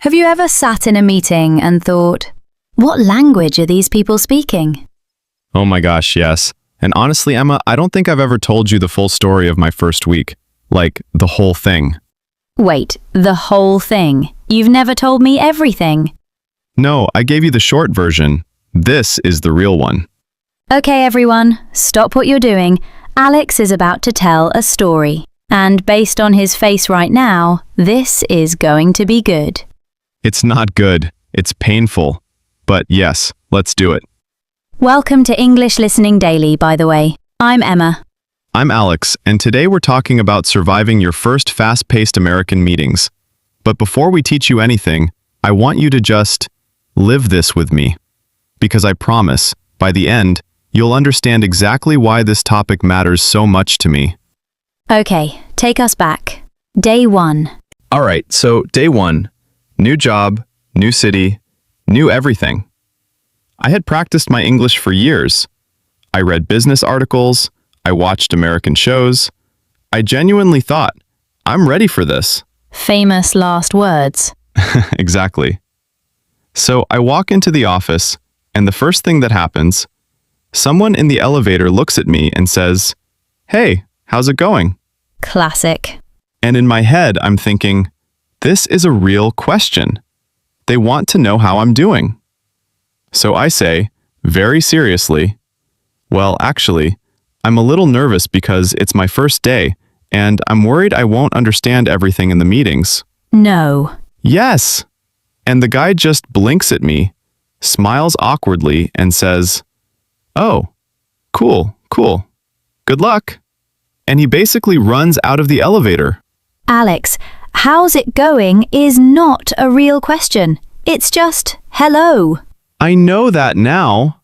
Have you ever sat in a meeting and thought, what language are these people speaking? Oh my gosh, yes. And honestly, Emma, I don't think I've ever told you the full story of my first week. Like, the whole thing. Wait, the whole thing? You've never told me everything. No, I gave you the short version. This is the real one. Okay, everyone, stop what you're doing. Alex is about to tell a story. And based on his face right now, this is going to be good. It's not good. It's painful. But yes, let's do it. Welcome to English Listening Daily, by the way. I'm Emma. I'm Alex, and today we're talking about surviving your first fast-paced American meetings. But before we teach you anything, I want you to just live this with me. Because I promise, by the end, you'll understand exactly why this topic matters so much to me. Okay, take us back. Day 1. All right, so day 1. New job, new city, new everything. I had practiced my English for years. I read business articles, I watched American shows. I genuinely thought, I'm ready for this. Famous last words. Exactly. So I walk into the office, and the first thing that happens, someone in the elevator looks at me and says, "Hey, how's it going?" Classic. And in my head, I'm thinking, this is a real question. They want to know how I'm doing. So I say, very seriously, well, actually, I'm a little nervous because it's my first day, and I'm worried I won't understand everything in the meetings. No. Yes. And the guy just blinks at me, smiles awkwardly, and says, "Oh, cool. Good luck." And he basically runs out of the elevator. Alex, how's it going is not a real question. It's just, hello. I know that now,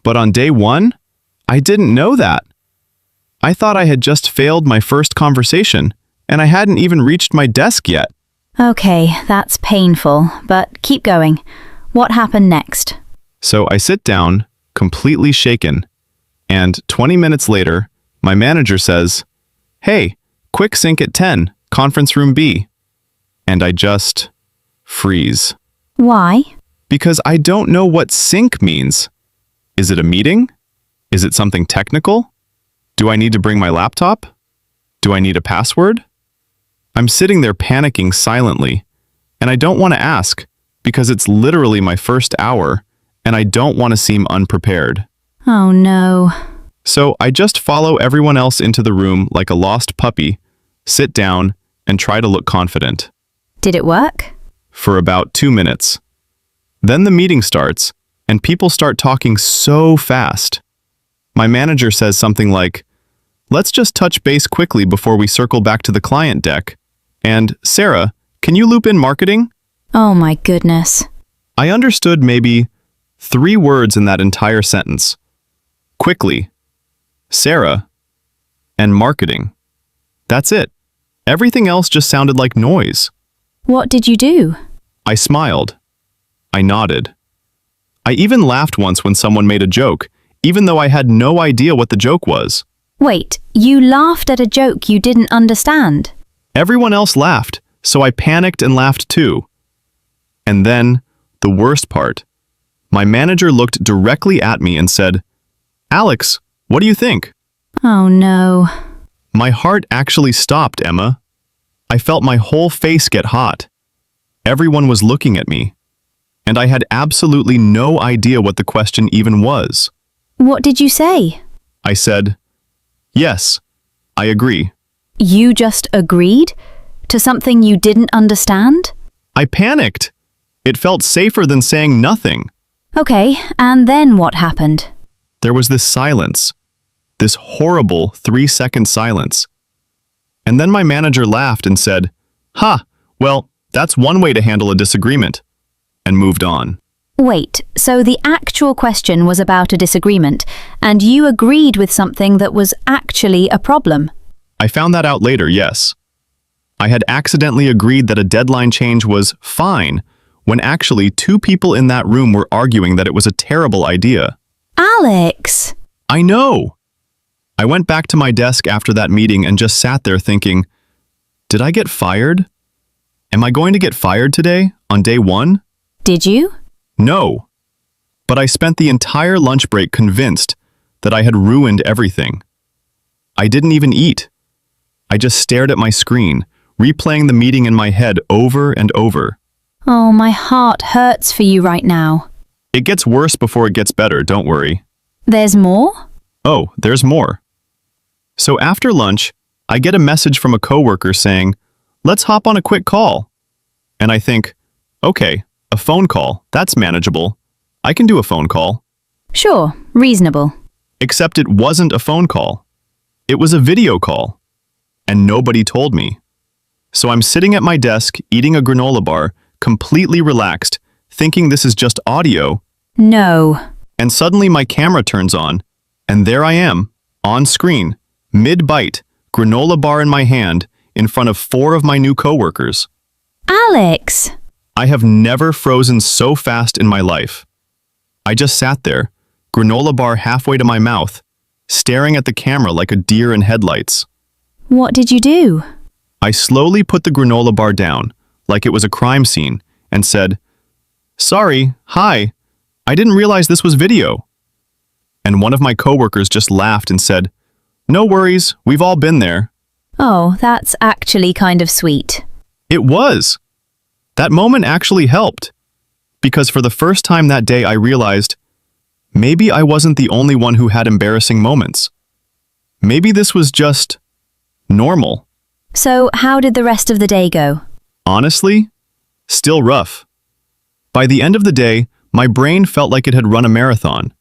but on day 1, I didn't know that. I thought I had just failed my first conversation, and I hadn't even reached my desk yet. Okay, that's painful, but keep going. What happened next? So I sit down, completely shaken, and 20 minutes later, my manager says, "Hey, quick sync at 10, conference room B." And I just freeze. Why? Because I don't know what sync means. Is it a meeting? Is it something technical? Do I need to bring my laptop? Do I need a password? I'm sitting there panicking silently, and I don't want to ask because it's literally my first hour, and I don't want to seem unprepared. Oh no. So I just follow everyone else into the room like a lost puppy, sit down, and try to look confident. Did it work? For about 2 minutes. Then the meeting starts, and people start talking so fast. My manager says something like, "Let's just touch base quickly before we circle back to the client deck. And, Sarah, can you loop in marketing?" Oh my goodness. I understood maybe 3 words in that entire sentence. Quickly, Sarah, and marketing. That's it. Everything else just sounded like noise. What did you do? I smiled. I nodded. I even laughed once when someone made a joke, even though I had no idea what the joke was. Wait, you laughed at a joke you didn't understand. Everyone else laughed, so I panicked and laughed too. And then, the worst part, my manager looked directly at me and said, "Alex, what do you think?" Oh no. My heart actually stopped, Emma. I felt my whole face get hot. Everyone was looking at me, and I had absolutely no idea what the question even was. What did you say? I said, "Yes, I agree." You just agreed? To something you didn't understand? I panicked. It felt safer than saying nothing. Okay, and then what happened? There was this silence, this horrible 3-second silence. And then my manager laughed and said, "Ha, well, that's one way to handle a disagreement," and moved on. Wait, so the actual question was about a disagreement, and you agreed with something that was actually a problem? I found that out later, yes. I had accidentally agreed that a deadline change was fine, when actually 2 people in that room were arguing that it was a terrible idea. Alex! I know! I went back to my desk after that meeting and just sat there thinking, did I get fired? Am I going to get fired today, on day 1? Did you? No. But I spent the entire lunch break convinced that I had ruined everything. I didn't even eat. I just stared at my screen, replaying the meeting in my head over and over. Oh, my heart hurts for you right now. It gets worse before it gets better, don't worry. There's more? Oh, there's more. So after lunch, I get a message from a coworker saying, "Let's hop on a quick call." And I think, okay, a phone call, that's manageable. I can do a phone call. Sure, reasonable. Except it wasn't a phone call. It was a video call. And nobody told me. So I'm sitting at my desk eating a granola bar, completely relaxed, thinking this is just audio. No. And suddenly my camera turns on, and there I am, on screen, mid-bite, granola bar in my hand, in front of 4 of my new coworkers. Alex! I have never frozen so fast in my life. I just sat there, granola bar halfway to my mouth, staring at the camera like a deer in headlights. What did you do? I slowly put the granola bar down, like it was a crime scene, and said, "Sorry, hi, I didn't realize this was video." And one of my coworkers just laughed and said, "No worries, we've all been there." Oh, that's actually kind of sweet. It was. That moment actually helped. Because for the first time that day I realized, maybe I wasn't the only one who had embarrassing moments. Maybe this was just normal. So, how did the rest of the day go? Honestly, still rough. By the end of the day, my brain felt like it had run a marathon.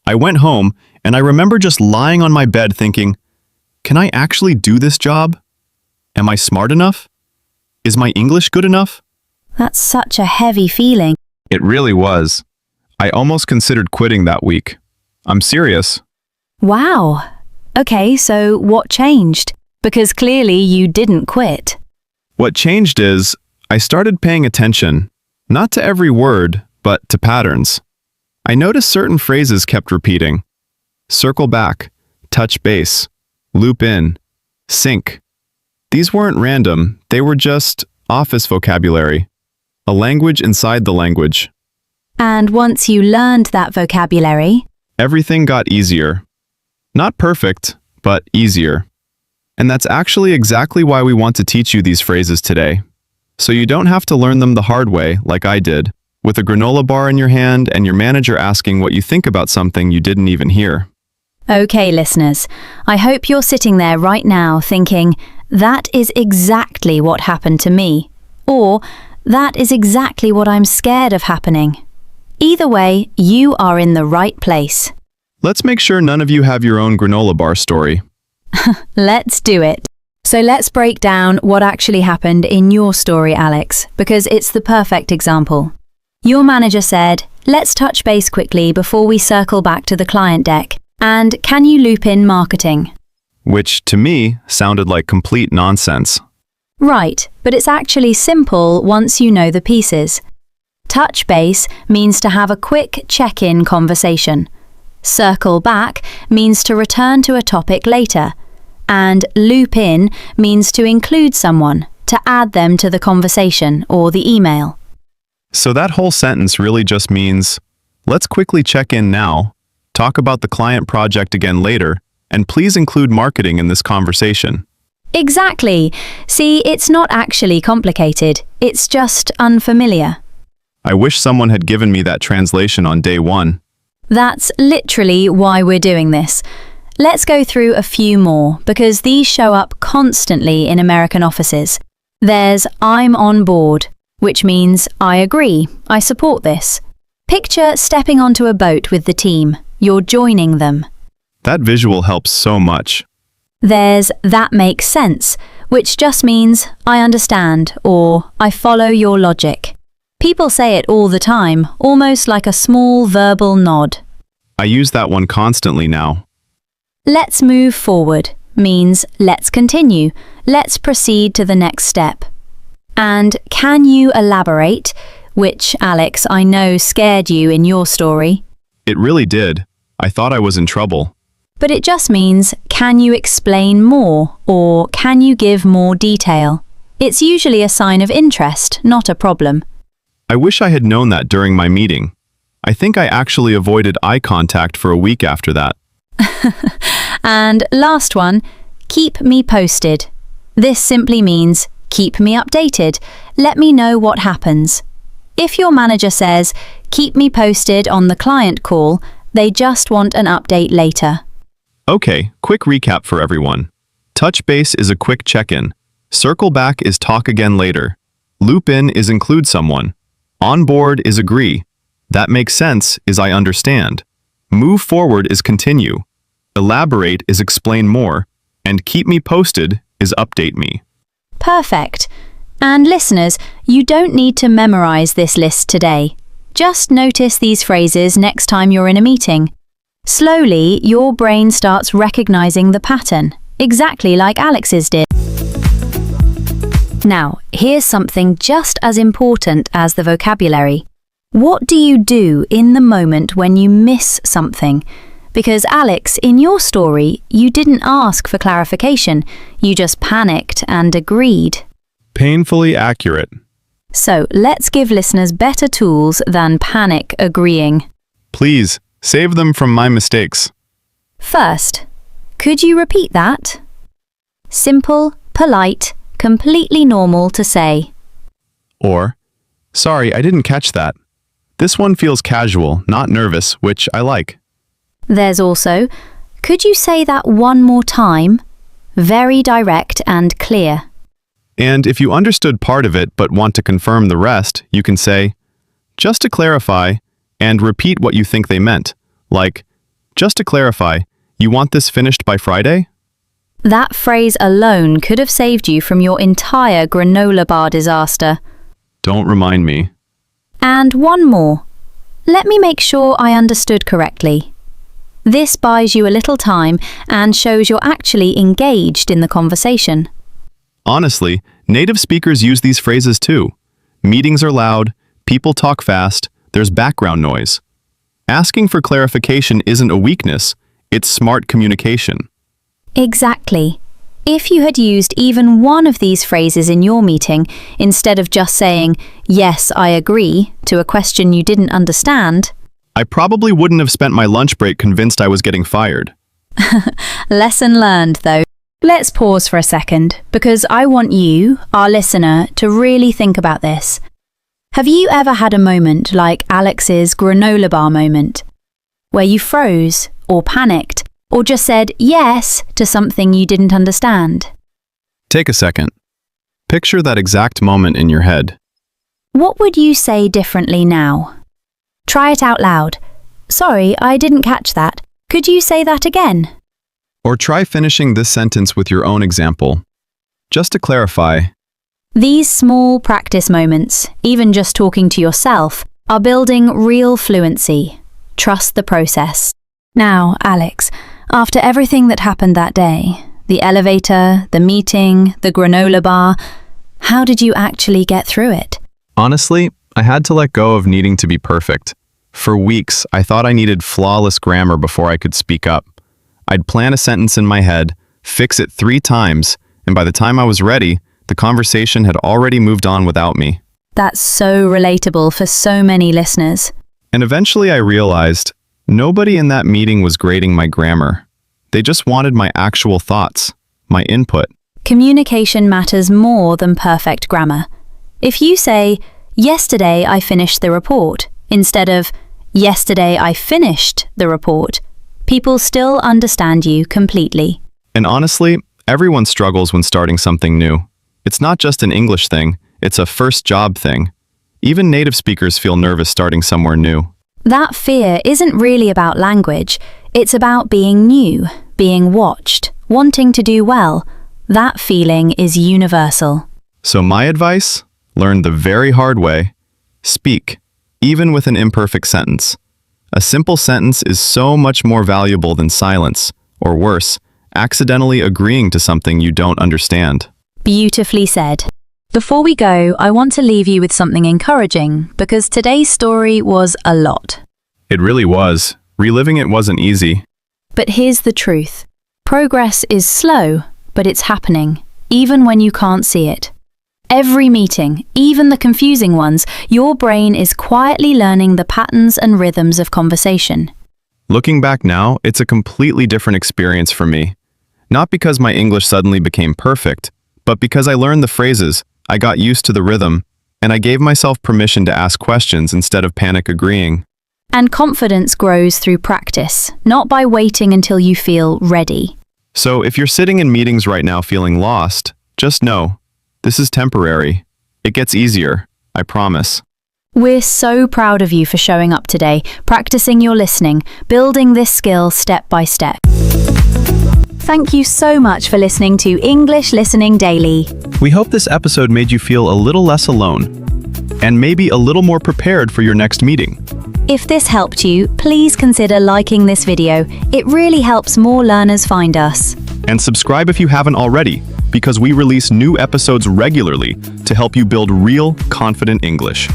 I went home, and I remember just lying on my bed thinking, can I actually do this job? Am I smart enough? Is my English good enough? That's such a heavy feeling. It really was. I almost considered quitting that week. I'm serious. Wow. Okay, so what changed? Because clearly you didn't quit. What changed is, I started paying attention, not to every word, but to patterns. I noticed certain phrases kept repeating. Circle back, touch base, loop in, sync. These weren't random, they were just office vocabulary. A language inside the language. And once you learned that vocabulary, Everything got easier. Not perfect, but easier. And that's actually exactly why we want to teach you these phrases today. So you don't have to learn them the hard way, like I did, with a granola bar in your hand and your manager asking what you think about something you didn't even hear. okay, listeners, I hope you're sitting there right now thinking, that is exactly what happened to me, or that is exactly what I'm scared of happening. Either way, you are in the right place. Let's make sure none of you have your own granola bar story. Let's do it. So let's break down what actually happened in your story, Alex, because it's the perfect example. Your manager said, let's touch base quickly before we circle back to the client deck. And can you loop in marketing? Which, to me, sounded like complete nonsense. Right, but it's actually simple once you know the pieces. Touch base means to have a quick check-in conversation. Circle back means to return to a topic later. And loop in means to include someone, to add them to the conversation or the email. So that whole sentence really just means, let's quickly check in now, talk about the client project again later, and please include marketing in this conversation. Exactly. See, it's not actually complicated. It's just unfamiliar. I wish someone had given me that translation on day 1. That's literally why we're doing this. Let's go through a few more, because these show up constantly in American offices. There's I'm on board, which means I agree, I support this. Picture stepping onto a boat with the team. You're joining them. That visual helps so much. There's that makes sense, which just means I understand or I follow your logic. People say it all the time, almost like a small verbal nod. I use that one constantly now. Let's move forward means let's continue, let's proceed to the next step. And can you elaborate, which, Alex, I know scared you in your story. It really did. I thought I was in trouble. But it just means can you explain more or can you give more detail? It's usually a sign of interest, not a problem. I wish I had known that during my meeting. I think I actually avoided eye contact for a week after that. And last one, keep me posted. This simply means keep me updated. Let me know what happens. If your manager says, keep me posted on the client call, they just want an update later. Okay, quick recap for everyone. Touch base is a quick check-in. Circle back is talk again later. Loop in is include someone. On board is agree. That makes sense is I understand. Move forward is continue. Elaborate is explain more. And keep me posted is update me. Perfect. And listeners, you don't need to memorize this list today. Just notice these phrases next time you're in a meeting. Slowly, your brain starts recognizing the pattern, exactly like Alex's did. Now, here's something just as important as the vocabulary. What do you do in the moment when you miss something? Because Alex, in your story, you didn't ask for clarification. You just panicked and agreed. Painfully accurate. So let's give listeners better tools than panic agreeing. Please, save them from my mistakes. First, could you repeat that? Simple, polite, completely normal to say. Or, sorry, I didn't catch that. This one feels casual, not nervous, which I like. There's also, could you say that one more time? Very direct and clear. And if you understood part of it but want to confirm the rest, you can say, just to clarify, and repeat what you think they meant. Like, just to clarify, you want this finished by Friday? That phrase alone could have saved you from your entire granola bar disaster. Don't remind me. And one more. Let me make sure I understood correctly. This buys you a little time and shows you're actually engaged in the conversation. Honestly, native speakers use these phrases too. Meetings are loud, people talk fast, there's background noise. Asking for clarification isn't a weakness, it's smart communication. Exactly. If you had used even one of these phrases in your meeting, instead of just saying, yes, I agree, to a question you didn't understand, I probably wouldn't have spent my lunch break convinced I was getting fired. Lesson learned, though. Let's pause for a second, because I want you, our listener, to really think about this. Have you ever had a moment like Alex's granola bar moment, where you froze, or panicked, or just said yes to something you didn't understand? Take a second. Picture that exact moment in your head. What would you say differently now? Try it out loud. Sorry, I didn't catch that. Could you say that again? Or try finishing this sentence with your own example. Just to clarify, These small practice moments, even just talking to yourself, are building real fluency. Trust the process. Now, Alex, after everything that happened that day, the elevator, the meeting, the granola bar, how did you actually get through it? honestly, I had to let go of needing to be perfect. For weeks, I thought I needed flawless grammar before I could speak up. I'd plan a sentence in my head, fix it 3 times, and by the time I was ready, the conversation had already moved on without me. That's so relatable for so many listeners. And eventually I realized, nobody in that meeting was grading my grammar. They just wanted my actual thoughts, my input. Communication matters more than perfect grammar. If you say, "Yesterday I finished the report," instead of, "Yesterday I finished the report," people still understand you completely. And honestly, everyone struggles when starting something new. It's not just an English thing, it's a first job thing. Even native speakers feel nervous starting somewhere new. That fear isn't really about language. It's about being new, being watched, wanting to do well. That feeling is universal. So my advice? Learn the very hard way. Speak, even with an imperfect sentence. A simple sentence is so much more valuable than silence, or worse, accidentally agreeing to something you don't understand. Beautifully said. Before we go, I want to leave you with something encouraging, because today's story was a lot. It really was. Reliving it wasn't easy. But here's the truth. Progress is slow, but it's happening, even when you can't see it. Every meeting, even the confusing ones, your brain is quietly learning the patterns and rhythms of conversation. Looking back now, it's a completely different experience for me. Not because my English suddenly became perfect, but because I learned the phrases, I got used to the rhythm, and I gave myself permission to ask questions instead of panic agreeing. And confidence grows through practice, not by waiting until you feel ready. So if you're sitting in meetings right now feeling lost, just know, this is temporary. It gets easier, I promise. We're so proud of you for showing up today, practicing your listening, building this skill step by step. Thank you so much for listening to English Listening Daily. We hope this episode made you feel a little less alone, and maybe a little more prepared for your next meeting. If this helped you, please consider liking this video. It really helps more learners find us. And subscribe if you haven't already, because we release new episodes regularly to help you build real, confident English.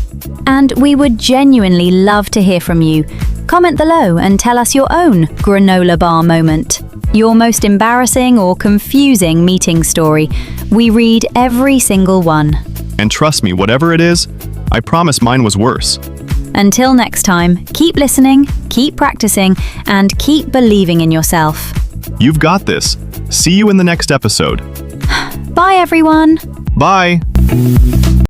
And we would genuinely love to hear from you. Comment below and tell us your own granola bar moment, your most embarrassing or confusing meeting story. We read every single one. And trust me, whatever it is, I promise mine was worse. Until next time, keep listening, keep practicing, and keep believing in yourself. You've got this. See you in the next episode. Bye, everyone. Bye.